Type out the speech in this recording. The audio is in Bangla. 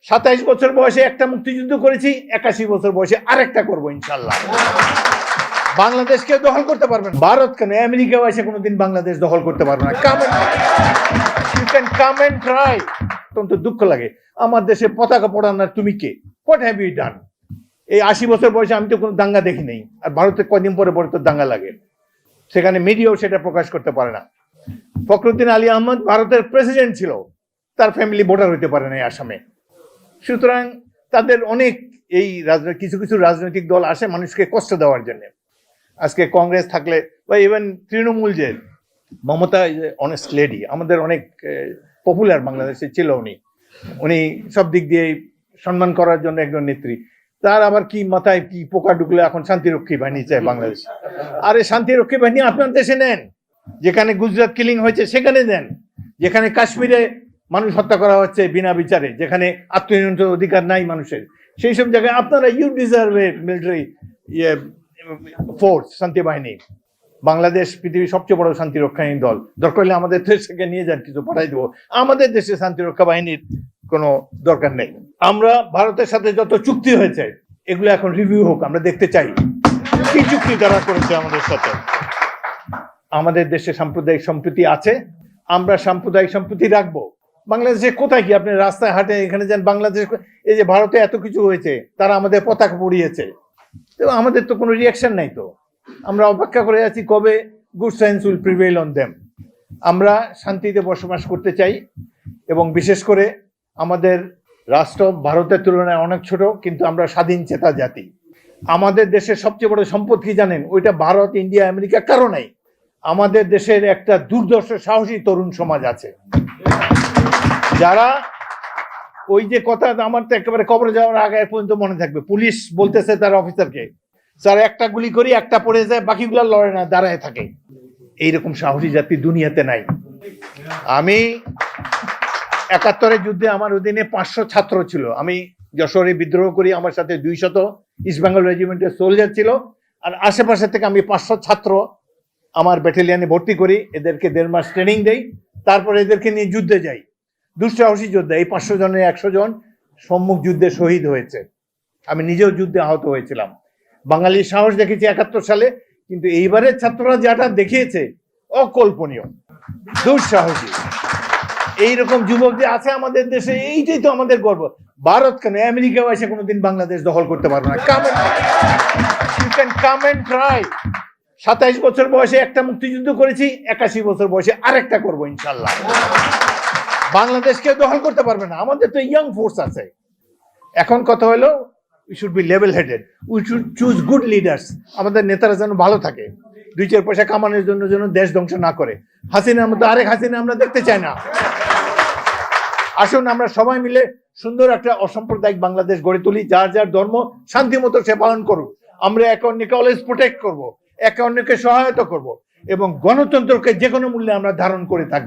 27 বছর বয়সে একটা মুক্তিযুদ্ধ করেছি, 81 বছর বয়সে আরেকটা করবো ইনশাল্লাহ। বাংলাদেশকে দখল করতে পারবেন, ভারত কেন আমেরিকা এসে কোনোদিন বাংলাদেশ দখল করতে পারবে না। Come and try. অত্যন্ত দুঃখ লাগে, আমার দেশে পতাকা পড়ানোর তুমি কে? What have you done? এই 80 বছর বয়সে আমি তো কোনো দাঙ্গা দেখি নেই, আর ভারতে কদিন পরে পরে তো দাঙ্গা লাগে, সেখানে মিডিয়াও সেটা প্রকাশ করতে পারে না। ফখরুদ্দিন আলী আহমদ ভারতের প্রেসিডেন্ট ছিল, তার ফ্যামিলি ভোটার হইতে পারে না আসামে। সুতরাং তাদের অনেক এই কিছু কিছু রাজনৈতিক দল আসে মানুষকে কষ্ট দেওয়ার জন্য। আজকে কংগ্রেস থাকলে বা ইভেন তৃণমূল, যে মমতা অনেস্ট লেডি, আমাদের অনেক পপুলার বাংলাদেশে ছিল, উনি সব দিক দিয়ে সম্মান করার জন্য একজন নেত্রী। তার আবার কি মাথায় কি পোকা ঢুকলে এখন শান্তিরক্ষী বাহিনী চায় বাংলাদেশ। আরে শান্তিরক্ষী বাহিনী আপনার দেশে নেন, যেখানে গুজরাট কিলিং হয়েছে সেখানে দেন, যেখানে কাশ্মীরে মানুষ হত্যা করা হচ্ছে বিনা বিচারে, যেখানে আত্মনিয়ন্ত্রণ অধিকার নাই মানুষের, সেই সব জায়গায় আপনারা you deserve a military force, শান্তি বাহিনী। বাংলাদেশ পৃথিবীর সবচেয়ে বড় শান্তি রক্ষাকারী দল, দরকার হলে আমাদের দেশকে নিয়ে যান, কিছু পাঠাই দেবো। আমাদের দেশে শান্তি রক্ষা বাহিনীর কোনো দরকার নেই। আমরা ভারতের সাথে যত চুক্তি হয়েছে এগুলো এখন রিভিউ হোক, আমরা দেখতে চাই কি চুক্তি তারা করেছে আমাদের সাথে। আমাদের দেশে সাম্প্রদায়িক সম্প্রীতি আছে, আমরা সাম্প্রদায়িক সম্প্রীতি রাখবো। বাংলাদেশে কোথায় কি আপনি রাস্তায় হাঁটে এখানে যান, বাংলাদেশ এই যে ভারতে এত কিছু হয়েছে, তারা আমাদের পতাকা পড়িয়েছে, আমাদের তো কোনো রিয়াকশন নাই। তো আমরা অপেক্ষা করে আছি কবে good science will prevail on them. আমরা শান্তিতে বসবাস করতে চাই, এবং বিশেষ করে আমাদের রাষ্ট্র ভারতের তুলনায় অনেক ছোট, কিন্তু আমরা স্বাধীন চেতা জাতি। আমাদের দেশের সবচেয়ে বড় সম্পদ কি জানেন? ওইটা ভারত, ইন্ডিয়া, আমেরিকা কারো নাই। আমাদের দেশের একটা দুর্দর্শ সাহসী তরুণ সমাজ আছে, যারা ওই যে কথা আমার তো একেবারে কবরে যাওয়ার আগে পর্যন্ত মনে থাকবে, পুলিশ বলতেছে তার অফিসারকে, স্যার একটা গুলি করি, একটা পড়ে যায়, বাকিগুলো লড়ে না, দাঁড়ায় থাকে। এইরকম সাহসী জাতি দুনিয়াতে নাই। আমি 71-এর যুদ্ধে আমার অধীনে 500 ছাত্র ছিল। আমি যশোরে বিদ্রোহ করি, আমার সাথে 200 ইস্ট বেঙ্গল রেজিমেন্টের সোলজার ছিল, আর আশেপাশে থেকে আমি 500 ছাত্র আমার ব্যাটালিয়ানে ভর্তি করি, এদেরকে 1.5 মাস ট্রেনিং দেই, তারপরে এদেরকে নিয়ে যুদ্ধে যাই। দুঃসাহসী যোদ্ধা, এই 500 জনের 100 জন সম্মুখ যুদ্ধে শহীদ হয়েছে। আমি নিজেও যুদ্ধে আহত হয়েছিলাম। বাঙালির সাহস দেখেছি 71 সালে, কিন্তু এইবারের ছাত্ররা যেটা দেখিয়েছে অকল্পনীয়, দুঃসাহসী। এইরকম যুবক যে আছে আমাদের দেশে, এইটাই তো আমাদের গর্ব। ভারত কেন আমেরিকা এসে কোনোদিন বাংলাদেশ দখল করতে পারবে না। Come and try. 27 বছর বয়সে একটা মুক্তিযুদ্ধ করেছি, 81 বছর বয়সে আরেকটা করবো ইনশাল্লাহ। বাংলাদেশকে দখল করতে পারবে না, আমাদের তো ইয়াং ফোর্স আছে। এখন কথা হলো we should be level headed, we should choose good leaders. আমাদের নেতারা যেন ভালো থাকে, 2-4 পয়সা কামানোর জন্য যেন দেশ ধ্বংস না করে। হাসিনার মতো আরেক হাসিনা আমরা দেখতে চাই না। আসুন আমরা সবাই মিলে সুন্দর একটা অসাম্প্রদায়িক বাংলাদেশ গড়ে তুলি, যার যার ধর্ম শান্তি মতো সে পালন করুক। আমরা একে অন্যকে অলওয়েজ প্রোটেক্ট করবো, একে অন্যকে সহায়তা করব, এবং গণতন্ত্রকে যে কোনো মূল্যে আমরা ধারণ করে থাকবো।